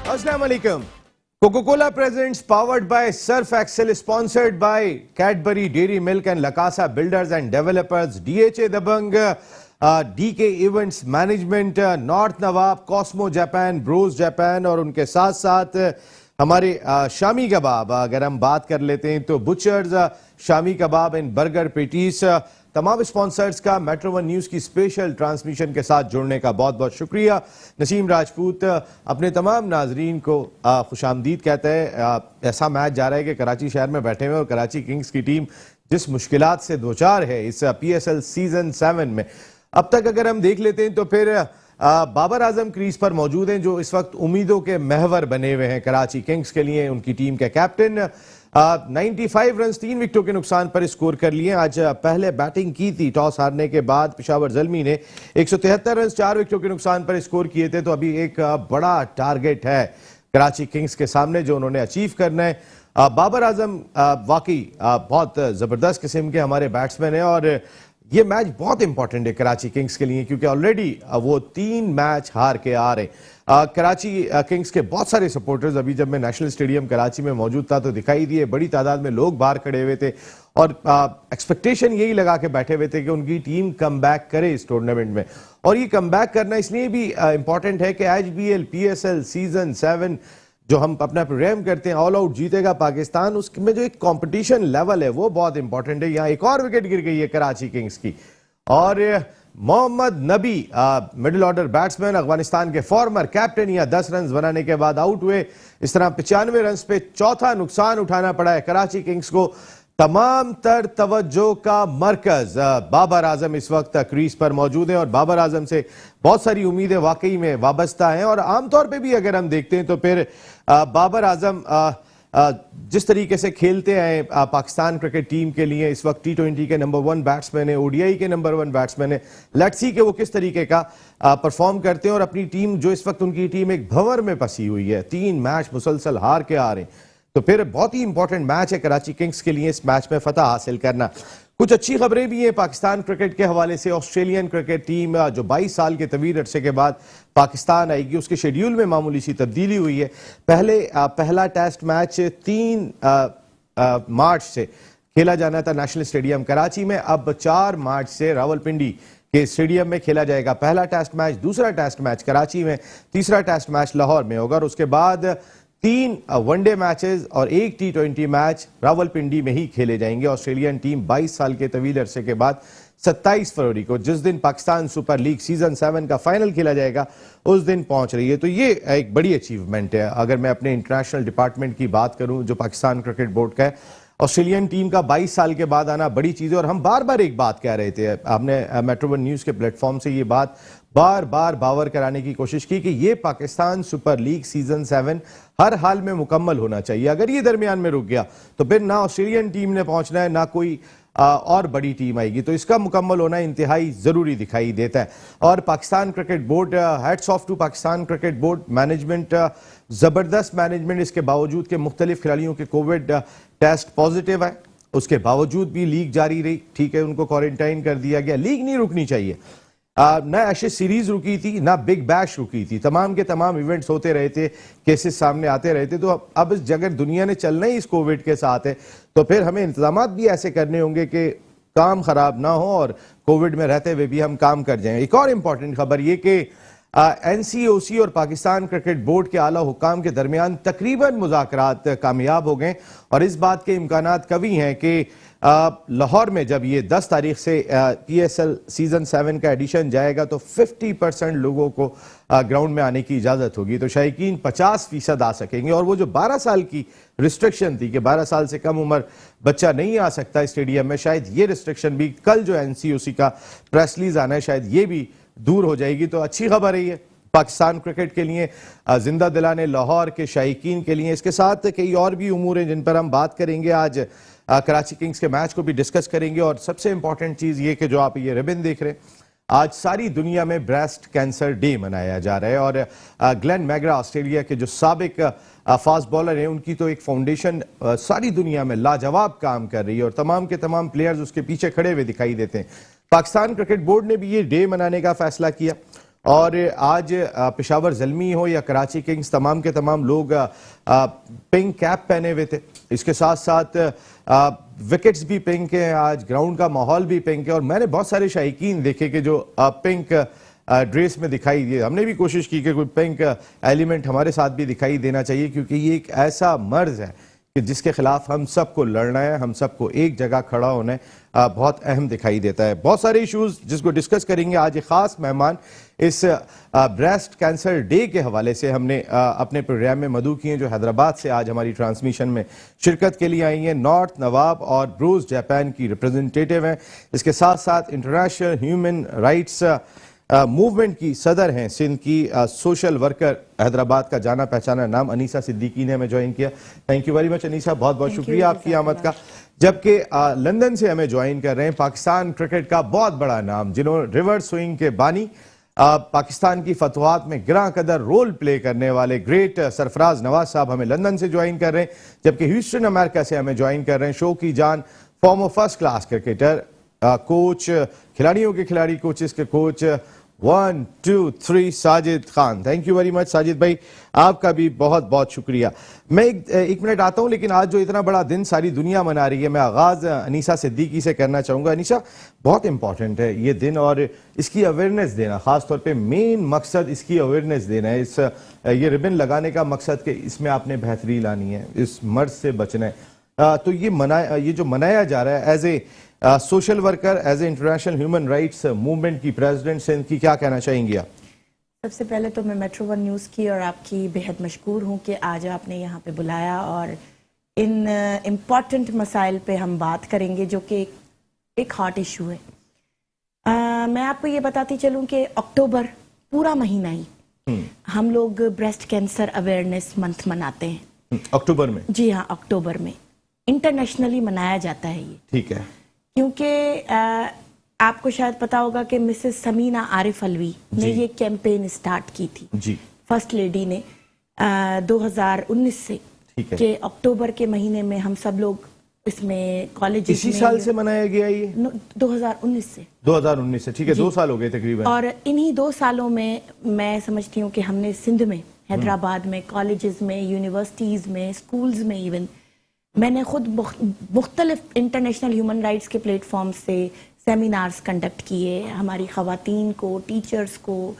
Assalamu alaikum. Coca-Cola presents powered by Surf Excel, sponsored by Cadbury Dairy Milk and La Casa Builders and Developers, DHA Dabang, DK Events Management, North Nawab, Cosmo Japan, Bros Japan और उनके साथ साथ हमारे शामी कबाब अगर हम बात कर लेते हैं तो butchers shami kebab and burger patties तमाम स्पॉन्सर्स का मेट्रो वन न्यूज़ की स्पेशल ट्रांसमिशन के साथ जुड़ने का बहुत बहुत शुक्रिया। नसीम राजपूत अपने तमाम नाजरीन को खुशामदीद कहता है। ऐसा मैच जा रहा है कि कराची शहर में बैठे हुए और कराची किंग्स की टीम जिस मुश्किलात से दो चार है इस PSL सीजन 7 में, अब तक अगर हम देख लेते हैं तो फिर बाबर आजम क्रीज पर मौजूद हैं जो इस वक्त उम्मीदों के महवर बने हुए हैं कराची किंग्स के लिए। उनकी टीम के कैप्टन 95 रन 3 विकेटों के नुकसान पर स्कोर कर लिए। आज पहले बैटिंग की थी, टॉस हारने के बाद पेशावर ज़ल्मी ने 173 रन 4 विकेटों के नुकसान पर स्कोर किए थे। तो अभी एक बड़ा टारगेट है कराची किंग्स के सामने जो उन्होंने अचीव करना है। बाबर आजम वाकई बहुत ज़बरदस्त किस्म के हमारे बैट्समैन हैं और ये मैच बहुत इंपॉर्टेंट है कराची किंग्स के लिए क्योंकि ऑलरेडी वो 3 मैच हार के आ रहे हैं। कराची किंग्स के बहुत सारे सपोर्टर्स अभी जब मैं नेशनल स्टेडियम कराची में मौजूद था तो दिखाई दिए, बड़ी तादाद में लोग बाहर खड़े हुए थे और एक्सपेक्टेशन यही लगा के बैठे हुए थे कि उनकी टीम कम बैक करे इस टूर्नामेंट में। और ये कम बैक करना इसलिए भी इंपॉर्टेंट है कि IBL PSL सीजन 7 जो हम अपना प्रोग्राम करते हैं ऑल आउट जीतेगा पाकिस्तान, उसमें जो एक कंपटीशन लेवल है वो बहुत इंपॉर्टेंट है। यहाँ एक और विकेट गिर गई है कराची किंग्स की और मोहम्मद नबी मिडिल ऑर्डर बैट्समैन अफगानिस्तान के फॉर्मर कैप्टन यहाँ 10 रन बनाने के बाद आउट हुए। इस तरह 95 रन पे चौथा नुकसान उठाना पड़ा है कराची किंग्स को। तमाम तर तवज्जो का मरकज बाबर आजम इस वक्त क्रीज पर मौजूद है और बाबर आजम से बहुत सारी उम्मीदें वाकई में वाबस्ता हैं। और आमतौर पे भी अगर हम देखते हैं तो फिर बाबर आजम जिस तरीके से खेलते हैं पाकिस्तान क्रिकेट टीम के लिए, इस वक्त T20 के नंबर 1 बैट्समैन है, ODI के नंबर 1 बैट्समैन है। लेट्स सी कि वो किस तरीके का परफॉर्म करते हैं और अपनी टीम जो इस वक्त उनकी टीम एक भंवर में फंसी हुई है, 3 मैच मुसलसल हार के आ रहे हैं, तो फिर बहुत ही इंपॉर्टेंट मैच है कराची किंग्स के लिए इस मैच में फतह हासिल करना। कुछ अच्छी खबरें भी हैं पाकिस्तान क्रिकेट के हवाले से। ऑस्ट्रेलियन क्रिकेट टीम जो 22 साल के तवील अरसे के बाद पाकिस्तान आएगी, उसके शेड्यूल में मामूली सी तब्दीली हुई है। पहला टेस्ट मैच 3 मार्च से खेला जाना था नेशनल स्टेडियम कराची में, अब 4 मार्च से रावलपिंडी के स्टेडियम में खेला जाएगा पहला टेस्ट मैच। दूसरा टेस्ट मैच कराची में, तीसरा टेस्ट मैच लाहौर में होगा और उसके बाद 3 वनडे मैचेस और 1 T20 मैच रावलपिंडी में ही खेले जाएंगे। ऑस्ट्रेलियन टीम 22 साल के तवील अरसे के बाद 27 फरवरी को, जिस दिन पाकिस्तान सुपर लीग सीजन 7 का फाइनल खेला जाएगा, उस दिन पहुंच रही है। तो ये एक बड़ी अचीवमेंट है। अगर मैं अपने इंटरनेशनल डिपार्टमेंट की बात करूं जो पाकिस्तान क्रिकेट बोर्ड का है, ऑस्ट्रेलियन टीम का 22 साल के बाद आना बड़ी चीज़ है। और हम बार बार एक बात कह रहे थे, आपने मेट्रो वन न्यूज़ के प्लेटफॉर्म से ये बात बार बार बावर कराने की कोशिश की कि ये पाकिस्तान सुपर लीग सीजन 7 हर हाल में मुकम्मल होना चाहिए। अगर ये दरमियान में रुक गया तो फिर ना ऑस्ट्रेलियन टीम ने पहुंचना है ना कोई और बड़ी टीम आएगी, तो इसका मुकम्मल होना इंतहाई ज़रूरी दिखाई देता है। और Pakistan cricket board, hats off to Pakistan cricket board management, ज़बरदस्त मैनेजमेंट। इसके बावजूद के मुख्तलिफ खिलाड़ियों के कोविड टेस्ट पॉजिटिव है, उसके बावजूद भी लीग जारी रही। ठीक है, उनको क्वारंटाइन कर दिया गया। लीग नहीं रुकनी चाहिए, ना एशेज सीरीज रुकी थी ना बिग बैश रुकी थी, तमाम के तमाम इवेंट्स होते रहे थे, केसेस सामने आते रहे थे। तो अब इस जगह दुनिया ने चलना ही इस कोविड के साथ है, तो फिर हमें इंतजामात भी ऐसे करने होंगे कि काम खराब ना हो और कोविड में रहते हुए भी हम काम कर जाएं। एक और इम्पॉर्टेंट खबर ये कि NCOC और पाकिस्तान क्रिकेट बोर्ड के आला हुक्काम के दरमियान तकरीबन मुज़ाकरात कामयाब हो गए और इस बात के इम्कानात कवी हैं कि लाहौर में जब ये 10 तारीख से PSL सीजन 7 का एडिशन जाएगा तो 50% लोगों को ग्राउंड में आने की इजाज़त होगी, तो शायकीन 50% आ सकेंगे। और वो जो 12 साल की रिस्ट्रिक्शन थी कि 12 साल से कम उम्र बच्चा नहीं आ सकता स्टेडियम में, शायद ये रिस्ट्रिक्शन भी कल जो NCOC का प्रेस रिलीज आना है शायद ये भी दूर हो जाएगी। तो अच्छी खबर है ये पाकिस्तान क्रिकेट के लिए, जिंदा दिलाने लाहौर के शायकीन के लिए। इसके साथ कई और भी उमूर हैं जिन पर हम बात करेंगे। आज कराची किंग्स के मैच को भी डिस्कस करेंगे और सबसे इंपॉर्टेंट चीज़ ये कि जो आप ये रिबन देख रहे हैं, आज सारी दुनिया में ब्रेस्ट कैंसर डे मनाया जा रहा है। और ग्लेन मैगरा ऑस्ट्रेलिया के जो साबिक फास्ट बॉलर हैं, उनकी तो एक फाउंडेशन सारी दुनिया में लाजवाब काम कर रही है और तमाम के तमाम प्लेयर्स उसके पीछे खड़े हुए दिखाई देते हैं। पाकिस्तान क्रिकेट बोर्ड ने भी ये डे मनाने का फैसला किया اور آج پشاور زلمی ہو یا کراچی کنگز، تمام کے تمام لوگ پنک کیپ پہنے ہوئے تھے. اس کے ساتھ ساتھ وکٹس بھی پنک ہیں، آج گراؤنڈ کا ماحول بھی پنک ہے، اور میں نے بہت سارے شائقین دیکھے کہ جو پنک ڈریس میں دکھائی دیے. ہم نے بھی کوشش کی کہ کوئی پنک ایلیمنٹ ہمارے ساتھ بھی دکھائی دینا چاہیے، کیونکہ یہ ایک ایسا مرض ہے کہ جس کے خلاف ہم سب کو لڑنا ہے، ہم سب کو ایک جگہ کھڑا ہونا ہے. بہت اہم دکھائی دیتا ہے. بہت سارے ایشوز جس کو ڈسکس کریں گے. آج ایک خاص مہمان اس بریسٹ کینسر ڈے کے حوالے سے ہم نے اپنے پروگرام میں مدعو کیے ہیں، جو حیدرآباد سے آج ہماری ٹرانسمیشن میں شرکت کے لیے آئی ہیں. نارتھ نواب اور بروز جاپان کی ریپرزنٹیٹیو ہیں. اس کے ساتھ ساتھ انٹرنیشنل ہیومن رائٹس موومنٹ کی صدر ہیں. سندھ کی سوشل ورکر، حیدرآباد کا جانا پہچانا نام انیسہ صدیقی نے ہمیں جوائن کیا. تھینک یو ویری مچ انیسہ، بہت بہت شکریہ آپ کی آمد کا. جبکہ لندن سے ہمیں جوائن کر رہے ہیں پاکستان کرکٹ کا بہت بڑا نام، جنہوں ریورس سوئنگ کے بانی، پاکستان کی فتوحات میں گراں قدر رول پلے کرنے والے گریٹ سرفراز نواز صاحب ہمیں لندن سے جوائن کر رہے ہیں. جبکہ ہیوسٹن امریکہ سے ہمیں جوائن کر رہے ہیں شو کی جان، former first class cricketer, coach, کھلاڑیوں کے کھلاڑی، کوچز کے coach 1 2 3 Sajid Khan. Thank you very much Sajid بھائی، آپ کا بھی بہت بہت شکریہ. میں ایک منٹ آتا ہوں، لیکن آج جو اتنا بڑا دن ساری دنیا منا رہی ہے، میں آغاز انیسہ صدیقی سے کرنا چاہوں گا. انیسہ، بہت امپورٹنٹ ہے یہ دن، اور اس کی اویئرنیس دینا، خاص طور پہ مین مقصد اس کی اویئرنیس دینا ہے. یہ ربن لگانے کا مقصد کہ اس میں آپ نے بہتری لانی ہے، اس مرض سے بچنا ہے. تو یہ جو منایا جا رہا ہے as a social worker, as a international human rights movement کی پریزیڈنٹ سندھ کی، کیا کہنا چاہیں گے آپ؟ سب سے پہلے تو میں میٹرو ون نیوز کی اور آپ کی بہت مشکور ہوں کہ آج آپ نے یہاں پہ بلایا، اور ان امپورٹنٹ مسائل پہ ہم بات کریں گے جو کہ ایک ہاٹ ایشو ہے. میں آپ کو یہ بتاتی چلوں کہ اکتوبر پورا مہینہ ہی ہم لوگ بریسٹ کینسر اویئرنیس منتھ مناتے ہیں. اکتوبر میں؟ جی ہاں، اکتوبر میں انٹرنیشنلی منایا جاتا ہے یہ. ٹھیک ہے. کیونکہ آپ کو شاید پتا ہوگا کہ مسز سمینہ عارف علوی نے یہ کیمپین اسٹارٹ کی تھی، جی، فرسٹ لیڈی نے 2019 سے، کہ اکتوبر کے مہینے میں ہم سب لوگ اس میں کالج. اسی سال سے منایا گیا یہ؟ 2019 سے. 2019 سے، ٹھیک ہے، 2 سال ہو گئے تقریباً. اور انہی 2 سالوں میں سمجھتی ہوں کہ ہم نے سندھ میں، حیدرآباد میں، کالجز میں، یونیورسٹیز میں، سکولز میں، ایون میں نے خود مختلف انٹرنیشنل ہیومن رائٹس کے پلیٹ فارم سے سیمینارز کنڈکٹ کیے. ہماری خواتین کو، ٹیچرز کو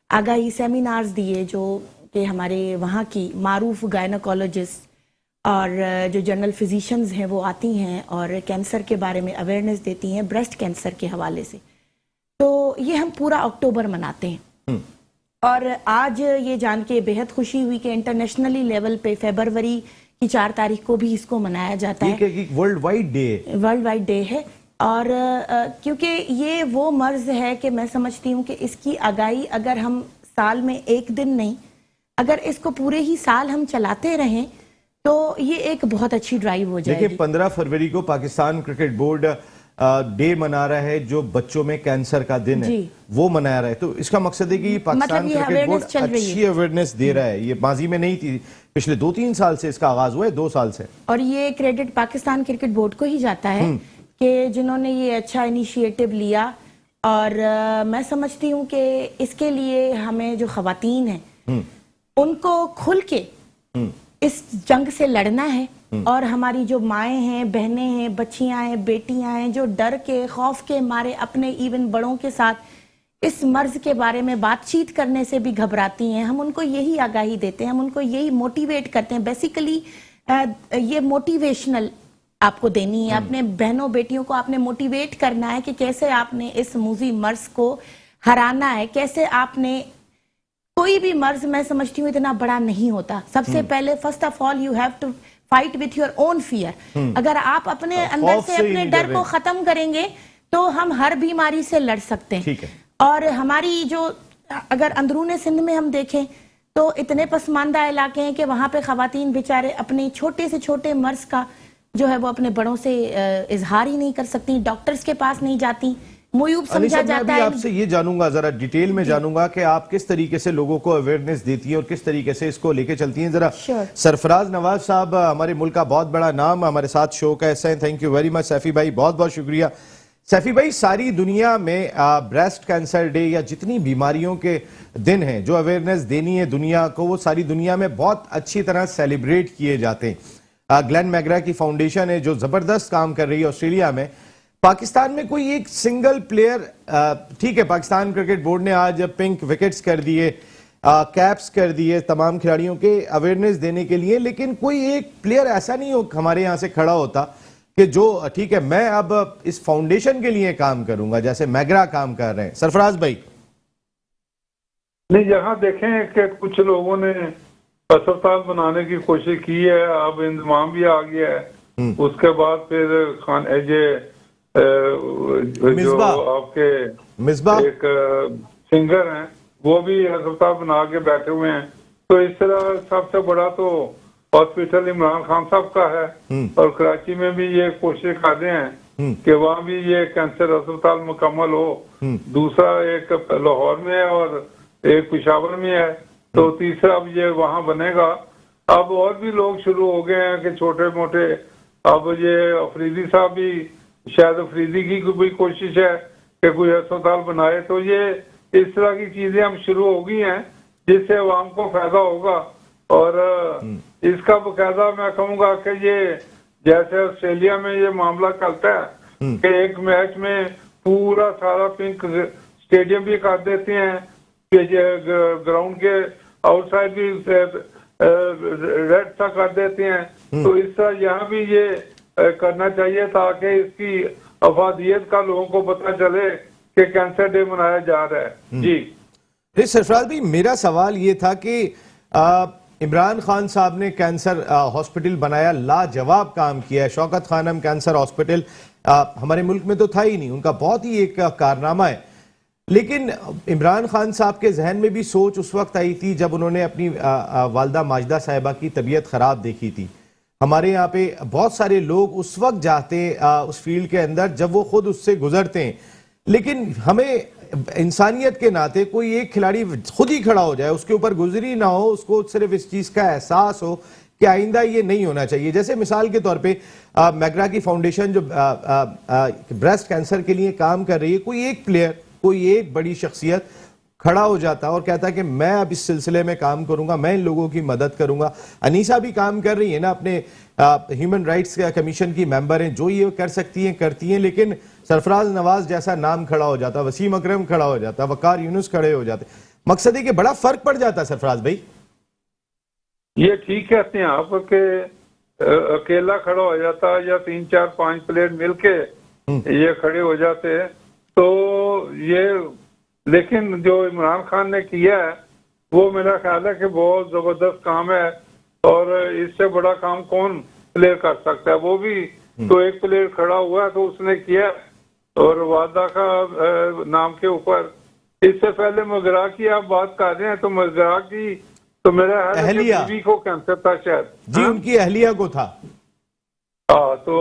آگاہی سیمینارز دیے، جو کہ ہمارے وہاں کی معروف گائنوکالوجسٹ اور جو جنرل فزیشنز ہیں وہ آتی ہیں اور کینسر کے بارے میں اویئرنیس دیتی ہیں بریسٹ کینسر کے حوالے سے. تو یہ ہم پورا اکتوبر مناتے ہیں. اور آج یہ جان کے بہت خوشی ہوئی کہ انٹرنیشنلی لیول پہ فیبروری کی 4 تاریخ کو بھی اس کو منایا جاتا ہے. World wide day, world wide day ہے. اور کیونکہ یہ وہ مرض ہے کہ میں سمجھتی ہوں کہ اس کی آگاہی اگر ہم سال میں ایک دن نہیں، اگر اس کو پورے ہی سال ہم چلاتے رہیں تو یہ ایک بہت اچھی ڈرائیو ہو جائے گی. دیکھیں 15 فروری کو پاکستان کرکٹ بورڈ ڈے منا رہا ہے، جو بچوں میں کینسر کا دن ہے وہ منایا رہا ہے. تو اس کا مقصد ہے کہ یہ پاکستان کرکٹ بورڈ اچھی اویئرنیس دے رہا ہے. یہ ماضی میں نہیں تھی، پچھلے 2-3 سال سے اس کا آغاز ہوا ہے، 2 سال سے. اور یہ کریڈٹ پاکستان کرکٹ بورڈ کو ہی جاتا ہے کہ جنہوں نے یہ اچھا انیشیٹو لیا. اور میں سمجھتی ہوں کہ اس کے لیے ہمیں جو خواتین ہیں ان کو کھل کے اس جنگ سے لڑنا ہے. اور ہماری جو مائیں ہیں، بہنیں ہیں، بچیاں ہیں، بیٹیاں ہیں، جو ڈر کے، خوف کے مارے اپنے ایون بڑوں کے ساتھ اس مرض کے بارے میں بات چیت کرنے سے بھی گھبراتی ہیں، ہم ان کو یہی آگاہی دیتے ہیں، ہم ان کو یہی موٹیویٹ کرتے ہیں. بیسیکلی یہ موٹیویشنل آپ کو دینی ہے، اپنے بہنوں بیٹیوں کو آپ نے موٹیویٹ کرنا ہے کہ کیسے آپ نے اس موذی مرض کو ہرانا ہے. کیسے آپ نے، کوئی بھی مرض میں سمجھتی ہوں اتنا بڑا نہیں ہوتا. سب سے پہلے first of all you have to fight with your own fear. اگر آپ اپنے اندر سے اپنے ڈر کو ختم کریں گے تو ہم ہر بیماری سے لڑ سکتے ہیں. اور ہماری جو اگر اندرون سندھ میں ہم دیکھیں تو اتنے پسماندہ علاقے ہیں کہ وہاں پہ خواتین بیچارے اپنے چھوٹے سے چھوٹے مرض کا جو ہے وہ اپنے بڑوں سے اظہار ہی نہیں کر سکتی، ڈاکٹرز کے پاس نہیں جاتی، معیوب سمجھا جاتا ہے. میں آپ سے یہ جانوں گا، ذرا ڈیٹیل میں جانوں گا کہ آپ کس طریقے سے لوگوں کو اویئرنیس دیتی ہیں اور کس طریقے سے اس کو لے کے چلتی ہیں. ذرا سرفراز نواز صاحب، ہمارے ملک کا بہت بڑا نام، ہمارے ساتھ شو کا حصہ ہیں. تھینک یو ویری مچ سیفی بھائی، بہت بہت شکریہ. सैफी भाई, सारी दुनिया में ब्रेस्ट कैंसर डे या जितनी बीमारियों के दिन हैं जो अवेयरनेस देनी है दुनिया को, वो सारी दुनिया में बहुत अच्छी तरह सेलिब्रेट किए जाते हैं। ग्लेन मैगरा की फाउंडेशन है जो जबरदस्त काम कर रही है ऑस्ट्रेलिया में। पाकिस्तान में कोई एक सिंगल प्लेयर, ठीक है, पाकिस्तान क्रिकेट बोर्ड ने आज पिंक विकेट्स कर दिए, कैप्स कर दिए तमाम खिलाड़ियों के अवेयरनेस देने के लिए, लेकिन कोई एक प्लेयर ऐसा नहीं हो हमारे यहाँ से खड़ा होता कि जो ठीक है मैं अब इस फाउंडेशन के लिए काम करूंगा जैसे मैगरा काम कर रहे हैं। सरफराज भाई, नहीं, यहाँ देखें कि कुछ लोगों ने अस्पताल बनाने की कोशिश की है, अब इंतजाम भी आ गया है। उसके बाद फिर खान जो आपके मिसबा एक सिंगर हैं वो भी अस्पताल बना के बैठे हुए हैं। तो इस तरह सबसे बड़ा तो हॉस्पिटल इमरान खान साहब का है, और कराची में भी ये कोशिश कर रहे हैं कि वहाँ भी ये कैंसर अस्पताल मुकम्मल हो। दूसरा एक लाहौर में है और एक पेशावर में है, तो तीसरा अब ये वहाँ बनेगा। अब और भी लोग शुरू हो गए हैं कि छोटे मोटे, अब ये अफरीदी साहब भी, शायद अफरीदी की भी कोशिश है कि कोई अस्पताल बनाए। तो ये इस तरह की चीजें हम शुरू हो गई हैं जिससे आवाम को फायदा होगा। और इसका बकायदा मैं कहूँगा कि ये जैसे ऑस्ट्रेलिया में ये मामला चलता है कि एक मैच में पूरा सारा पिंक स्टेडियम भी कर देते हैं, ग्राउंड के आउटसाइड भी रेड सा कर देते हैं। तो इस तरह यहाँ भी ये करना चाहिए ताकि इसकी अफादियत का लोगों को पता चले कि कैंसर डे मनाया जा रहा है। जी सरफराज भाई, मेरा सवाल ये था कि इमरान खान साहब ने कैंसर हॉस्पिटल बनाया, लाजवाब काम किया है। शौकत खानम कैंसर हॉस्पिटल हमारे मुल्क में तो था ही नहीं, उनका बहुत ही एक कारनामा है। लेकिन इमरान खान साहब के जहन में भी सोच उस वक्त आई थी जब उन्होंने अपनी वालदा माजिदा साहिबा की तबीयत खराब देखी थी। हमारे यहाँ पे बहुत सारे लोग उस वक्त जाते उस फील्ड के अंदर जब वो खुद उससे गुजरते हैं, लेकिन हमें इंसानियत के नाते कोई एक खिलाड़ी खुद ही खड़ा हो जाए, उसके ऊपर गुजरी ना हो, उसको सिर्फ इस चीज का एहसास हो कि आइंदा ये नहीं होना चाहिए। जैसे मिसाल के तौर पे मैगरा की फाउंडेशन जो ब्रेस्ट कैंसर के लिए काम कर रही है, कोई एक प्लेयर, कोई एक बड़ी शख्सियत खड़ा हो जाता और कहता कि मैं अब इस सिलसिले में काम करूंगा, मैं इन लोगों की मदद करूंगा। अनीसा भी काम कर रही है ना, अपने ह्यूमन राइट्स कमीशन की मेंबर हैं, जो ये कर सकती हैं करती हैं, लेकिन सरफराज नवाज जैसा नाम खड़ा हो जाता, वसीम अकरम खड़ा हो जाता, वकार यूनुस खड़े हो जाते। मकसद है कि बड़ा फर्क पड़ जाता। सरफराज भाई, ये ठीक कहते हैं आप कि अकेला खड़ा हो जाता या 3 4 5 प्लेयर मिलके ये खड़े हो जाते हैं। तो ये लेकिन जो इमरान खान ने किया है वो मेरा ख्याल है कि बहुत जबरदस्त काम है, और इससे बड़ा काम कौन प्लेयर कर सकता है। वो भी तो एक प्लेयर खड़ा हुआ है तो उसने किया, और वादा का नाम के ऊपर। इससे पहले मगरा की आप बात कर रहे हैं, तो मगरा की तो मेरा अहलिया बीवी को कैंसर था शायद। जी, उनकी अहलिया को था। हाँ, तो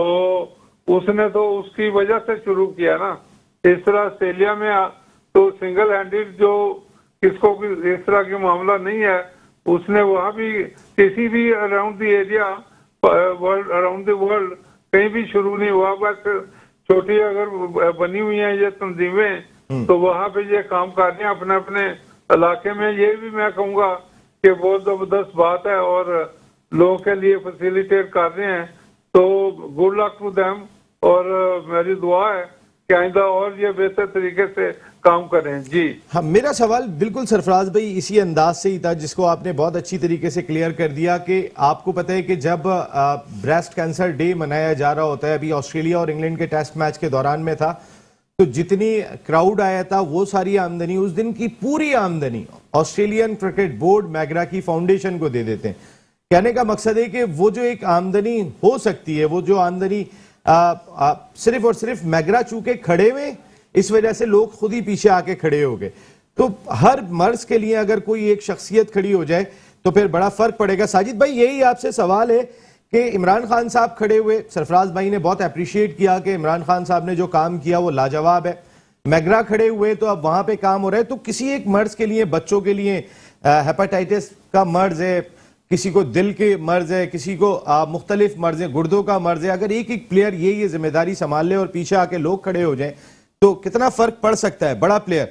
उसने तो उसकी वजह से शुरू किया ना। इस तरह ऑस्ट्रेलिया में तो सिंगल हैंडेड जो किसको भी इस तरह की मामला नहीं है, उसने वहाँ भी किसी भी around the area world, around the world कहीं भी शुरू नहीं हुआ। बस छोटी अगर बनी हुई हैं ये तंजीमें तो वहाँ पे ये काम कर रहे हैं अपने अपने इलाके में। ये भी मैं कहूँगा कि बहुत जबरदस्त बात है और लोगों के लिए फैसिलिटेट कर रहे हैं। तो गुड लक टू देम, और मेरी दुआ है कि आइंदा और ये बेहतर तरीके से काम करें। जी हाँ, मेरा सवाल बिल्कुल सरफराज भाई इसी अंदाज से ही था जिसको आपने बहुत अच्छी तरीके से क्लियर कर दिया कि आपको पता है कि जब ब्रेस्ट कैंसर डे मनाया जा रहा होता है, अभी ऑस्ट्रेलिया और इंग्लैंड के टेस्ट मैच के दौरान में था, तो जितनी क्राउड आया था वो सारी आमदनी, उस दिन की पूरी आमदनी ऑस्ट्रेलियन क्रिकेट बोर्ड मैगरा की फाउंडेशन को दे देते हैं। कहने का मकसद है कि वो जो एक आमदनी हो सकती है, वो जो आमदनी सिर्फ और सिर्फ मैगरा चूंकि खड़े हुए, इस वजह से लोग खुद ही पीछे आके खड़े हो गए। तो हर मर्ज के लिए अगर कोई एक शख्सियत खड़ी हो जाए तो फिर बड़ा फर्क पड़ेगा। साजिद भाई, यही आपसे सवाल है कि इमरान खान साहब खड़े हुए, सरफराज भाई ने बहुत अप्रिशिएट किया कि इमरान खान साहब ने जो काम किया वो लाजवाब है। मैगरा खड़े हुए तो अब वहां पे काम हो रहा है। तो किसी एक मर्ज के लिए, बच्चों के लिए हेपेटाइटिस का मर्ज है, کسی کو دل کے مرض ہے, کسی کو مختلف مرض ہیں, گردوں کا مرض ہے, اگر ایک ایک پلیئر یہ ذمہ داری سنبھال لے اور پیچھے آ کے لوگ کھڑے ہو جائیں تو کتنا فرق پڑ سکتا ہے بڑا پلیئر.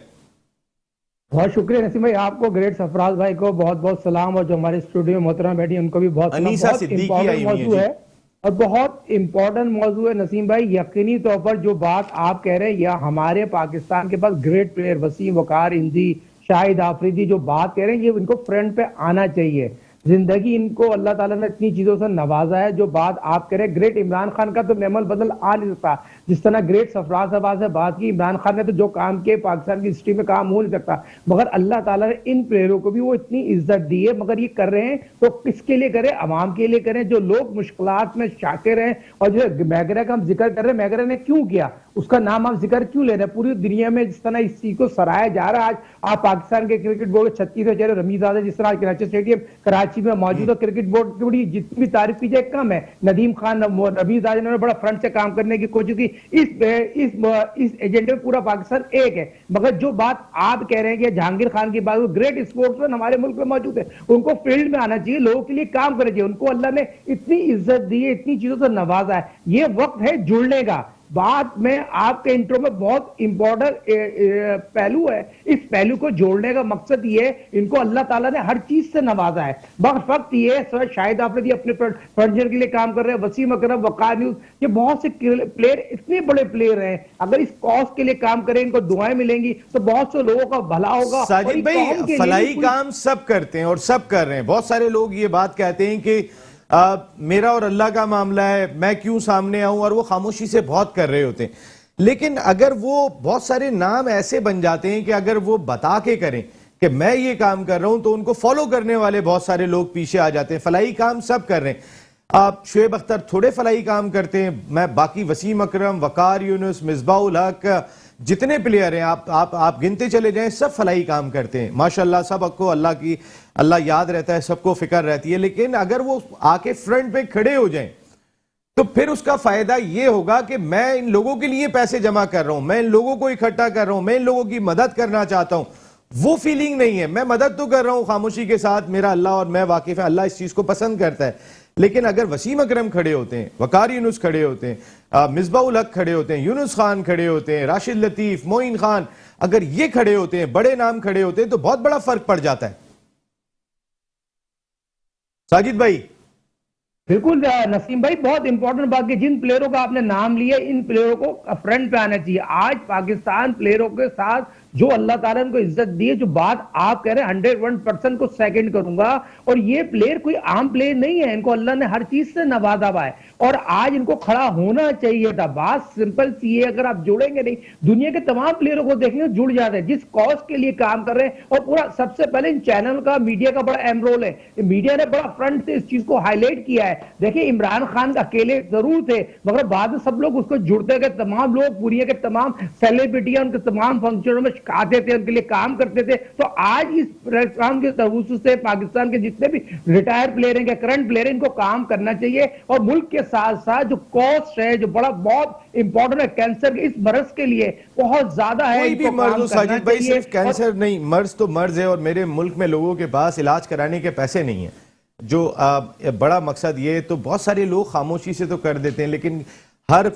بہت شکریہ نسیم بھائی, آپ کو, گریٹ سرفراز بھائی کو بہت بہت سلام, اور جو ہمارے اسٹوڈیو میں محترم بیٹھی ان کو بھی بہت سلام. انیسا بہت صدیقی امپورٹنٹ آئی ہوئی ہیں موضوع جی. ہے اور بہت امپورٹنٹ موضوع ہے نسیم بھائی. یقینی طور پر جو بات آپ کہہ رہے ہیں, یا ہمارے پاکستان کے پاس گریٹ پلیئر وسیم وقار ہندی, شاہد آفریدی جو بات کہہ رہے ہیں, یہ ان کو فرنٹ پہ آنا چاہیے. زندگی ان کو اللہ تعالیٰ نے اتنی چیزوں سے نوازا ہے. جو بات آپ کہہ رہے ہیں, گریٹ عمران خان کا تو نعم البدل آ نہیں سکتا. جس طرح گریٹ سرفراز صاحب سے بات کی, عمران خان نے تو جو کام کیے پاکستان کی ہسٹری میں کام ہو نہیں سکتا, مگر اللہ تعالیٰ نے ان پلیئروں کو بھی وہ اتنی عزت دی ہے. مگر یہ کر رہے ہیں تو کس کے لیے کریں؟ عوام کے لیے کریں. جو لوگ مشکلات میں شاکر ہیں, اور جو میگرا کا ہم ذکر کر رہے ہیں, میگرا نے کیوں کیا, اس کا نام آپ ذکر کیوں لے رہے ہیں؟ پوری دنیا میں جس طرح اس چیز کو سراہا جا رہا ہے, آج آپ پاکستان کے کرکٹ بورڈ کے 36 چہرے رمیز آزاد, جس طرح کراچی اسٹیڈیم کراچی میں موجود ہے, کرکٹ بورڈ کی بڑی جتنی بھی تعریف کی جائے کم ہے. ندیم خان, رمیز آزاد نے بڑا فرنٹ سے کام کرنے کی کوشش کی. اس ایجنڈے میں پورا پاکستان ایک ہے. مگر جو بات آپ کہہ رہے ہیں کہ جہانگیر خان کی بات, گریٹ اسپورٹس مین ہمارے ملک میں موجود ہے, ان کو فیلڈ میں آنا چاہیے, لوگوں کے لیے کام کرنا چاہیے. ان کو اللہ نے اتنی عزت دی ہے, اتنی چیزوں سے نوازا ہے. یہ وقت ہے جڑنے کا. بات میں آپ کے انٹرو میں بہت امپورٹنٹ پہلو ہے, اس پہلو کو جوڑنے کا مقصد یہ ہے, ان کو اللہ تعالیٰ نے ہر چیز سے نوازا ہے. وقت یہ ہے, شاہد آفریدی اپنے فرنچر کے لیے کام کر رہے ہیں, وسیم اکرم, وقار نیوز, یہ بہت سے پلیئر, اتنے بڑے پلیئر ہیں. اگر اس کاز کے لیے کام کریں, ان کو دعائیں ملیں گی تو بہت سے لوگوں کا بھلا ہوگا. ساجد بھائی, فلاحی کام سب کرتے ہیں اور سب کر رہے ہیں. بہت سارے لوگ یہ بات کہتے ہیں کہ میرا اور اللہ کا معاملہ ہے, میں کیوں سامنے آؤں, اور وہ خاموشی سے بہت کر رہے ہوتے ہیں. لیکن اگر وہ بہت سارے نام ایسے بن جاتے ہیں کہ اگر وہ بتا کے کریں کہ میں یہ کام کر رہا ہوں, تو ان کو فالو کرنے والے بہت سارے لوگ پیچھے آ جاتے ہیں. فلاحی کام سب کر رہے ہیں. آپ شعیب اختر تھوڑے فلاحی کام کرتے ہیں, میں باقی وسیم اکرم, وقار یونس, مصباح الحق, جتنے پلیئر ہیں آپ گنتے چلے جائیں, سب فلاحی کام کرتے ہیں ماشاءاللہ. سب کو اللہ یاد رہتا ہے, سب کو فکر رہتی ہے. لیکن اگر وہ آ کے فرنٹ پہ کھڑے ہو جائیں تو پھر اس کا فائدہ یہ ہوگا کہ میں ان لوگوں کے لیے پیسے جمع کر رہا ہوں, میں ان لوگوں کو اکٹھا کر رہا ہوں, میں ان لوگوں کی مدد کرنا چاہتا ہوں. وہ فیلنگ نہیں ہے. میں مدد تو کر رہا ہوں خاموشی کے ساتھ, میرا اللہ اور میں واقف ہے, اللہ اس چیز کو پسند کرتا ہے. لیکن اگر وسیم اکرم کھڑے ہوتے ہیں, وقار یونس کھڑے ہوتے ہیں, مصباح الحق کھڑے ہوتے ہیں, یونس خان کھڑے ہوتے ہیں, راشد لطیف, معین خان, اگر یہ کھڑے ہوتے ہیں, بڑے نام کھڑے ہوتے ہیں, تو بہت بڑا فرق پڑ جاتا ہے. ساجد بھائی. بالکل نسیم بھائی, بہت امپورٹنٹ بات کہ جن پلیئروں کا آپ نے نام لیا, ان پلیئروں کو فرنٹ پہ آنا چاہیے. آج پاکستان پلیئروں کے ساتھ جو اللہ تعالیٰ نے ان کو عزت دی ہے, جو بات آپ کہہ رہے ہیں 101% کو سیکنڈ کروں گا. اور یہ پلیئر کوئی عام پلیئر نہیں ہے, ان کو اللہ نے ہر چیز سے نوازا ہوا ہے, اور آج ان کو کھڑا ہونا چاہیے تھا. بات سمپل سی ہے, اگر آپ جوڑیں گے نہیں, دنیا کے تمام پلیئروں کو دیکھیں گے جڑ جاتے ہیں جس کاز کے لیے کام کر رہے ہیں. اور پورا سب سے پہلے ان چینل کا, میڈیا کا بڑا اہم رول ہے. میڈیا نے بڑا فرنٹ سے اس چیز کو ہائی لائٹ کیا ہے. دیکھیں, عمران خان اکیلے ضرور تھے, مگر بعد میں سب لوگ اس کو جڑتے گئے. تمام لوگ, دنیا کے تمام سیلیبریٹیاں ان کے تمام فنکشنوں میں آتے تھے, ان کے لیے کام کرتے تھے. تو آج اس پلیٹفارم کے توسط سے پاکستان کے جتنے بھی ریٹائر پلیئر ہیں, کرنٹ پلیئر ہیں, ان کو کام کرنا چاہیے. اور ملک کے ساتھ ساتھ جو کاسٹ ہے, جو بہت امپورٹنٹ ہے, کینسر کے اس مرض کے لیے بہت زیادہ ہے. کوئی بھی مرض ہو ساجد بھائی, صرف کینسر نہیں, مرض تو مرض ہے. اور میرے ملک میں لوگوں کے پاس علاج کرانے کے پیسے نہیں ہیں. جو بڑا مقصد یہ, تو بہت سارے لوگ خاموشی سے تو کر دیتے ہیں, لیکن ہر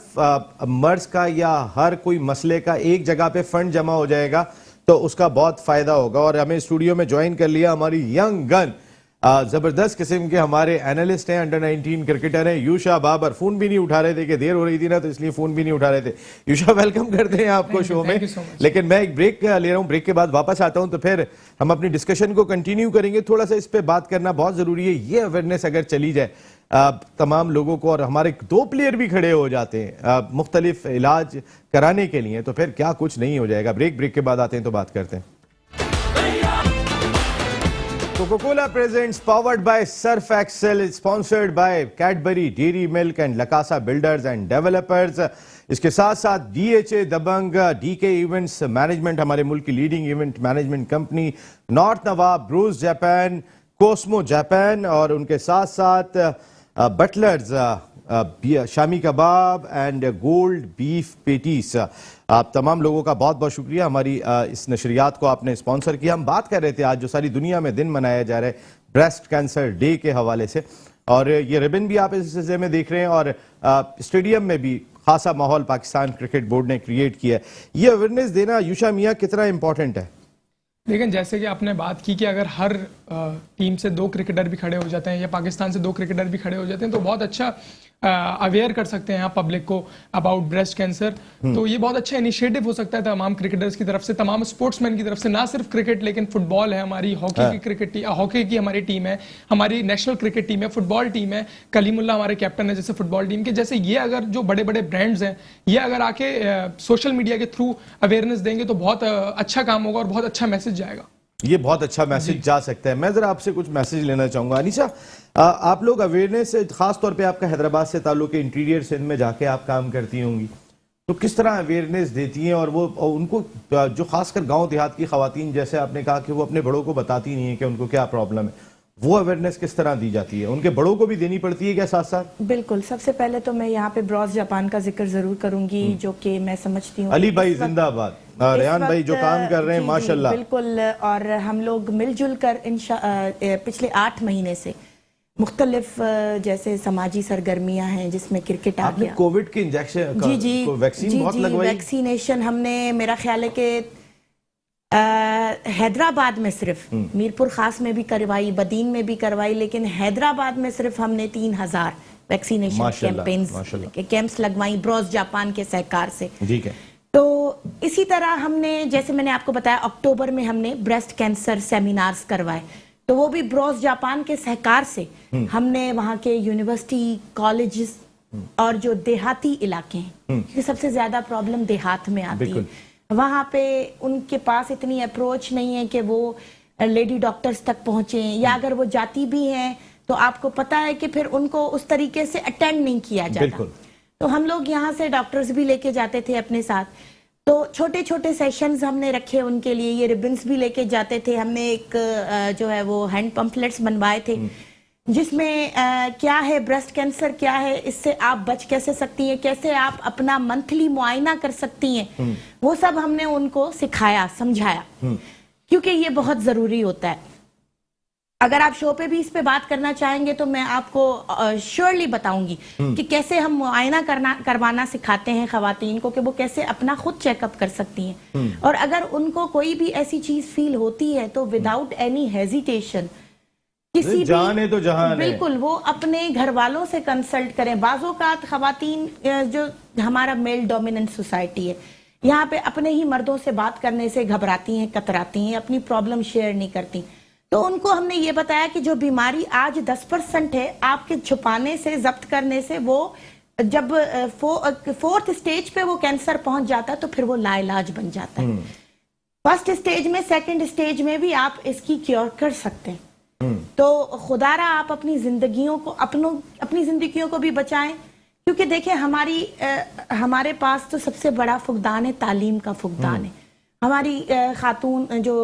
مرض کا یا ہر کوئی مسئلے کا ایک جگہ پہ فنڈ جمع ہو جائے گا تو اس کا بہت فائدہ ہوگا. اور ہمیں اسٹوڈیو میں جوائن کر لیا ہماری ینگ گن, زبردست قسم کے ہمارے اینالسٹ ہیں, انڈر 19 کرکٹر ہیں, یوشا بابر. فون بھی نہیں اٹھا رہے تھے کہ دیر ہو رہی تھی نا, تو اس لیے فون بھی نہیں اٹھا رہے تھے. یوشا, ویلکم کرتے ہیں آپ کو شو میں. لیکن میں ایک بریک لے رہا ہوں, بریک کے بعد واپس آتا ہوں, تو پھر ہم اپنی ڈسکشن کو کنٹینیو کریں گے. تھوڑا سا اس پہ بات کرنا بہت ضروری ہے. یہ اویئرنیس اگر چلی جائے تمام لوگوں کو, اور ہمارے 2 پلیئر بھی کھڑے ہو جاتے ہیں مختلف علاج کرانے کے لیے, تو پھر کیا کچھ نہیں ہو جائے گا. بریک کے بعد آتے ہیں تو بات کرتے ہیں. Coca-Cola presents, powered by Surf Excel, sponsored by Cadbury Dairy Milk and Lakasa Builders and Developers. اس کے ساتھ ساتھ DHA Dabang, DK events management, ہمارے ملک کی leading event management company, north Nawab بروز جاپان, کوسمو جاپان, اور ان کے ساتھ ساتھ بٹلرز, شامی کباب اینڈ گولڈ بیف پیٹیز. آپ تمام لوگوں کا بہت بہت شکریہ, ہماری اس نشریات کو آپ نے اسپانسر کیا. ہم بات کر رہے تھے آج جو ساری دنیا میں دن منایا جا رہا ہے ब्रेस्ट कैंसर डे के हवाले से, और ये रिबन भी आप इस सिलसिले में देख रहे हैं, और स्टेडियम में भी खासा माहौल पाकिस्तान क्रिकेट बोर्ड ने क्रिएट किया है। ये अवेयरनेस देना यूशा मियां कितना इंपॉर्टेंट है? लेकिन जैसे कि आपने बात की कि अगर हर टीम से 2 क्रिकेटर भी खड़े हो जाते हैं या पाकिस्तान से 2 क्रिकेटर भी खड़े हो जाते हैं तो बहुत अच्छा अवेयर कर सकते हैं आप पब्लिक को अबाउट ब्रेस्ट कैंसर। तो ये बहुत अच्छा इनिशिएटिव हो सकता है तमाम क्रिकेटर्स की तरफ से, तमाम स्पोर्ट्समैन की तरफ से, ना सिर्फ क्रिकेट लेकिन फुटबॉल है हमारी, हॉकी की हमारी टीम है, हमारी नेशनल क्रिकेट टीम है, फुटबॉल टीम है, कलीमुल्लाह हमारे कैप्टन है जैसे फुटबॉल टीम के, जैसे ये अगर जो बड़े बड़े ब्रांड्स हैं ये अगर आके सोशल मीडिया के थ्रू अवेयरनेस देंगे तो बहुत अच्छा काम होगा और बहुत अच्छा मैसेज जाएगा। ये बहुत अच्छा मैसेज जा सकता है। मैं जरा आपसे कुछ मैसेज लेना चाहूंगा। अनीसा, आप लोग अवेयरनेस, खास तौर पे आपका हैदराबाद से ताल्लुक है, इंटीरियर सिंध में जाके आप काम करती होंगी, तो किस तरह अवेयरनेस देती हैं? और वो उनको जो खासकर गांव देहात की खवातीन, जैसे आपने कहा कि वो अपने बड़ों को बताती नहीं है कि उनको क्या प्रॉब्लम है, वो अवेयरनेस किस तरह दी जाती है? उनके बड़ों को भी देनी पड़ती है क्या साथ साथ? बिल्कुल। सबसे पहले तो मैं यहाँ पे ब्रॉस जापान का जिक्र जरूर करूंगी, जो कि मैं समझती हूँ अली भाई जिंदाबाद, रेहान भाई जो काम कर रहे हैं माशाल्लाह। बिल्कुल। और हम लोग मिलजुल कर पिछले 8 महीने से मुख्तलिफ जैसे समाजी सरगर्मियां हैं जिसमें क्रिकेट आ गया। कोविड के इंजेक्शन, जी वैक्सीन बहुत लगवाई। वैक्सीनेशन हमने, मेरा ख्याल है कि हैदराबाद में सिर्फ, मीरपुर खास में भी करवाई, बदीन में भी करवाई, लेकिन हैदराबाद में सिर्फ हमने 3000 वैक्सीनेशन कैंप्स लगवाई ब्रॉस जापान के सहकार से। ठीक है। तो इसी तरह हमने, जैसे मैंने आपको बताया, अक्टूबर में हमने ब्रेस्ट कैंसर सेमिनार्स करवाए, तो वो भी ब्रॉस जापान के सहकार से हमने वहाँ के यूनिवर्सिटी, कॉलेजेस और जो देहाती इलाके हैं, क्योंकि सबसे ज्यादा प्रॉब्लम देहात में आती है, वहाँ पे उनके पास इतनी अप्रोच नहीं है कि वो लेडी डॉक्टर्स तक पहुंचे, या अगर वो जाती भी हैं तो आपको पता है कि फिर उनको उस तरीके से अटेंड नहीं किया जाता। तो हम लोग यहाँ से डॉक्टर्स भी लेके जाते थे अपने साथ, तो छोटे छोटे सेशंस हमने रखे उनके लिए, ये रिबन्स भी लेके जाते थे। हमने एक जो है वो हैंड पंपलेट्स बनवाए थे जिसमें क्या है ब्रेस्ट कैंसर, क्या है, इससे आप बच कैसे सकती हैं, कैसे आप अपना मंथली मुआयना कर सकती हैं, वो सब हमने उनको सिखाया, समझाया, क्योंकि ये बहुत जरूरी होता है। अगर आप शो पे भी इस पे बात करना चाहेंगे तो मैं आपको श्योरली बताऊंगी कि कैसे हम मुआयना करवाना सिखाते हैं खवातीन को, कि वो कैसे अपना खुद चेकअप कर सकती हैं। और अगर उनको कोई भी ऐसी चीज फील होती है तो विदाउट एनी हेजिटेशन, किसी जाने तो जहां बिल्कुल वो अपने घर वालों से कंसल्ट करें। बाज़ोकात खवातीन, जो हमारा मेल डोमिनेंट सोसाइटी है, यहाँ पे अपने ही मर्दों से बात करने से घबराती हैं, कतराती हैं, अपनी प्रॉब्लम शेयर नहीं करती। तो उनको हमने ये बताया कि जो बीमारी आज 10% है, आपके छुपाने से, जब्त करने से, वो जब 4th स्टेज पे वो कैंसर पहुंच जाता है तो फिर वो लाइलाज बन जाता है। 1st स्टेज में, 2nd स्टेज में भी आप इसकी क्योर कर सकते हैं। तो खुदारा आप अपनी जिंदगियों को भी बचाएं, क्योंकि देखिए हमारे पास तो सबसे बड़ा फुकदान है, तालीम का फुकदान है। हमारी खातून जो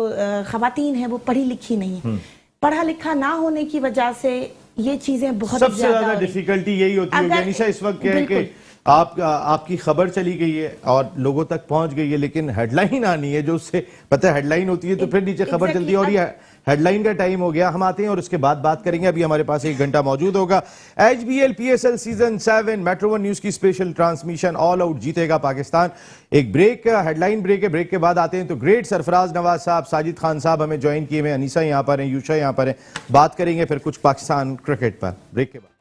खवातीन है वो पढ़ी लिखी नहीं है, पढ़ा लिखा ना होने की वजह से ये चीजें बहुत सबसे ज्यादा डिफिकल्टी यही होती है अनीसा इस वक्त है कि आपकी खबर चली गई है और लोगों तक पहुंच गई है, लेकिन हेडलाइन आनी है, जो उससे पता है हेडलाइन होती है तो फिर नीचे खबर चलती है, और ये हेडलाइन का टाइम हो गया। हम आते हैं और उसके बाद बात करेंगे। अभी हमारे पास 1 घंटा मौजूद होगा। HBL PSL season 7 metro 1 news की स्पेशल ट्रांसमिशन, ऑल आउट जीतेगा पाकिस्तान। एक ब्रेक, हेडलाइन ब्रेक है, ब्रेक के बाद आते हैं तो ग्रेट सरफराज नवाज साहब, साजिद खान साहब हमें ज्वाइन किए हुए, अनीसा यहाँ पर हैं, यूशा यहाँ पर हैं, बात करेंगे फिर कुछ पाकिस्तान क्रिकेट पर ब्रेक के बाद।